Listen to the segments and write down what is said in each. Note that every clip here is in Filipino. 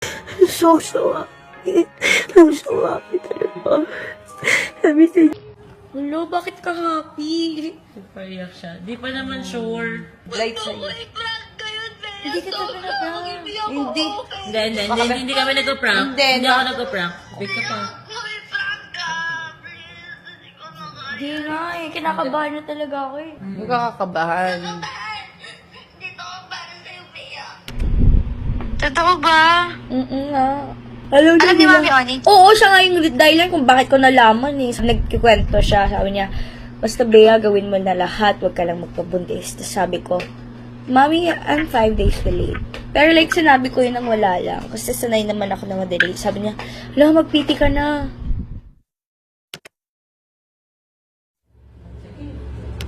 I'm so happy. I'm so happy talaga. Everything. Hello, bakit ka happy? Paiyak siya. Di pa naman sure. Light sa'yo. Hindi ka tabi na prank. Hindi. Hindi kami nag-prank. Hindi ako nag-prank. Big ka pa. Hindi nga eh. Kinakabahan na talaga ako eh. Huwag ka kakabahan. Totoo ba? nga. Alam Alam ni Mami Oni? Oo, siya nga yung dahilan kung bakit ko nalaman eh. Nagkikwento siya, sabi niya, basta Bea, gawin mo na lahat, huwag ka lang magpabuntis. Tapos sabi ko, Mami, I'm 5 days delayed. Pero like, sinabi ko yun nang wala lang. Kasi sanay naman ako na ma-delay. Sabi niya, hala, magpiti ka na.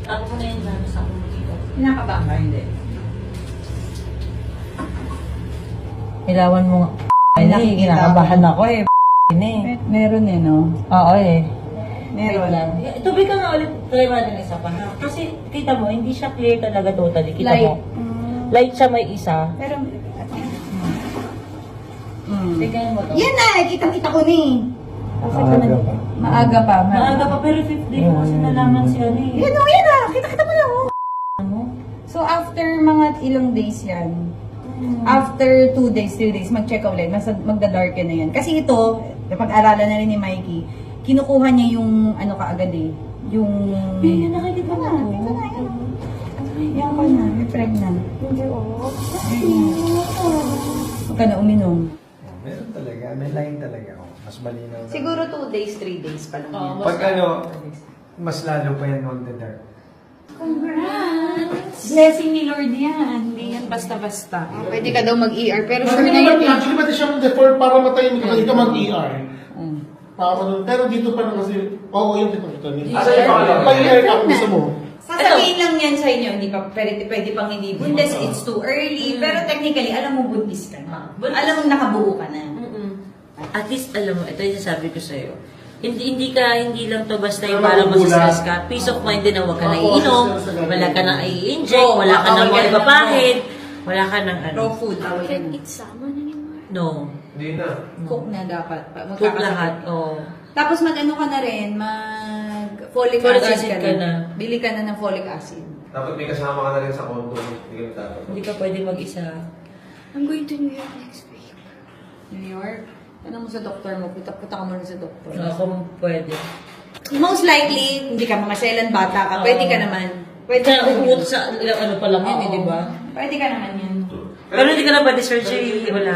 Ako na yun dyan sa akong dito. Kinakabahan ka, hindi. Ilawan mo nga. Ay, kinakabahan ako eh. Meron eh, no? Oo eh. Meron. Tubig ka nga ulit. Try mo natin isa pa. Kasi kita mo, hindi siya clear talaga totally. Kita Light. mo. Light siya may isa. Pero, Tignan mo to. yan na! Kitang-kita ko ni. Maaga pa. Maaga pa. Maaga pa pero 5th day ko kasi nalaman siya eh. Yan o, yan na! Kita-kita mo lang, oh. Ano? So, after mga ilang days yan, after 2 days, 3 days, mag-check ulit, magda-darken na yan. Kasi ito, napag-aralan na rin ni Mikey, kinukuha niya yung, ano kaagad eh, yung... Yan, nakikita mo. Ito na, yan. Yan ka na, may pregnant. Hindi, oo. Huwag ka na uminom. Meron talaga, may line talaga ako. Mas malinaw na. Siguro 2 days, 3 days pa lang yan. Pag ano, mas lalo pa yan on the dark. Blessing ni Lord yan. Hindi yan basta-basta. Pwede ka daw mag-ER, pero sure Hindi na naman, yun. actually, pwede siya mag-defer para matahimik ka, hindi ka mag-ER. Pero dito pa na kasi, oo, yung kita niya. Pag-ER ka kung gusto mo. Sasabihin lang yan sa inyo, hindi pa pwede pang hindi buntis, it's too early. Pero technically, alam mo buntis ka na. Alam mo nakabuo ka na. At least, alam mo, ito yung sasabi ko sa'yo. Hindi lang to basta yung parang masistress ka. Peace of mind din na huwag ka na iinom, wala ka na i-inject, wala ka na mga ibapahid, wala ka ng ano. Raw food. It's summer na anymore. No. Hindi na. Cook na dapat. Cook lahat, oh. Tapos mag-ano ka na rin, mag-folic Folic acid acid ka ka na. na. Bili ka na ng folic acid. Dapat may kasama ka na rin sa condo. Hindi ka dapat. Hindi ka pwede mag-isa. I'm going to New York next week. New York. Ano mo sa doktor mo? Punta ka muna sa doktor. Ako pwede. Most likely, hindi ka mamaselan, bata ka. Pwede ka naman. Pwede Kaya ka naman. umuot sa ano pa lang yun, eh, di ba? Pwede ka naman yan. Pero hindi ka na pwede surgery, wala.